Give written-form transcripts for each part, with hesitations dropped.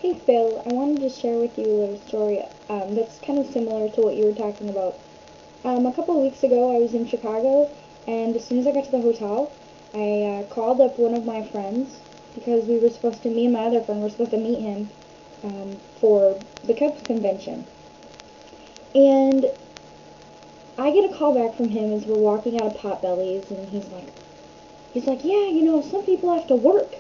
Hey Phil, I wanted to share with you a little story that's kind of similar to what you were talking about. A couple of weeks ago, I was in Chicago, and as soon as I got to the hotel, I called up one of my friends because me and my other friend were supposed to meet him for the Cubs convention. And I get a call back from him as we're walking out of Potbelly's, and he's like, yeah, some people have to work.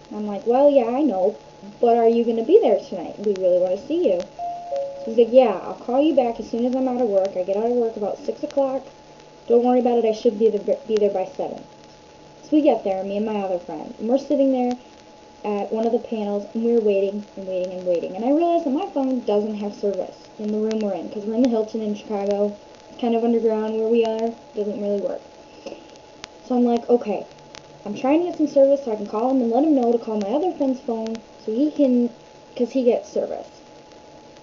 And I'm like, well, yeah, I know, but are you going to be there tonight? We really want to see you. So he's like, yeah, I'll call you back as soon as I'm out of work. I get out of work about 6 o'clock. Don't worry about it, I should be there by 7. So we get there, me and my other friend, and we're sitting there at one of the panels, and we're waiting and waiting and waiting. And I realized that my phone doesn't have service in the room we're in, because we're in the Hilton in Chicago, kind of underground where we are, doesn't really work. So I'm like, okay, I'm trying to get some service so I can call him and let him know to call my other friend's phone so he can, because he gets service.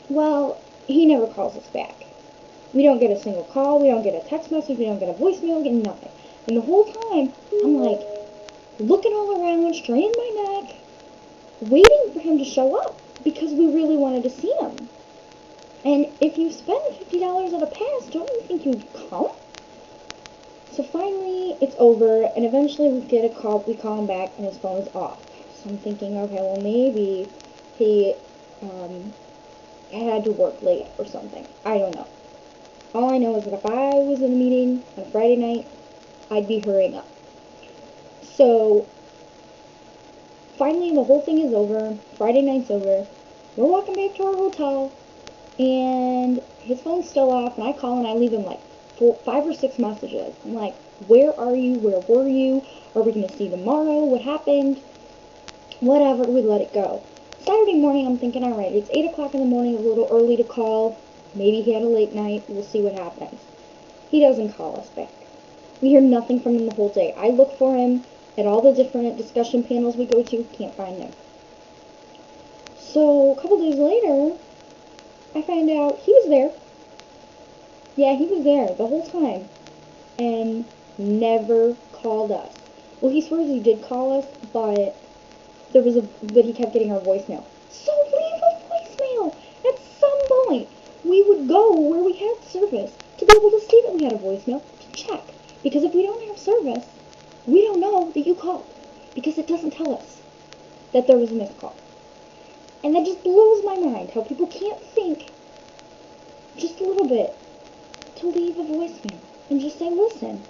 Well, he never calls us back. We don't get a single call, we don't get a text message, we don't get a voicemail, we get nothing. And the whole time, I'm like, looking all around, straining my neck, waiting for him to show up, because we really wanted to see him. And if you spend $50 at a pass, don't you think you'd come? So finally, it's over, and eventually we call him back, and his phone is off. So I'm thinking, okay, well maybe he had to work late or something. I don't know. All I know is that if I was in a meeting on a Friday night, I'd be hurrying up. So finally, the whole thing is over. Friday night's over. We're walking back to our hotel, and his phone's still off, and I call and I leave him like 5 or 6 messages. I'm like, where are you? Where were you? Are we going to see tomorrow? What happened? Whatever, we let it go. Saturday morning, I'm thinking, alright, it's 8 o'clock in the morning, a little early to call. Maybe he had a late night. We'll see what happens. He doesn't call us back. We hear nothing from him the whole day. I look for him at all the different discussion panels we go to. Can't find him. So, a couple days later, I find out he was there. Yeah, he was there the whole time. And never called us. Well, he swears he did call us, but he kept getting our voicemail. So leave a voicemail! At some point, we would go where we had service to be able to see that we had a voicemail to check. Because if we don't have service, we don't know that you called. Because it doesn't tell us that there was a missed call. And that just blows my mind how people can't think just a little bit to leave a voicemail and just say, listen,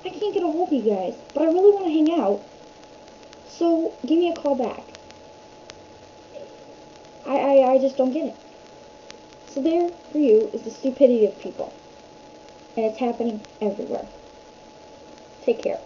I can't get a hold of you guys, but I really want to hang out, so give me a call back. I just don't get it. So there, for you, is the stupidity of people. And it's happening everywhere. Take care.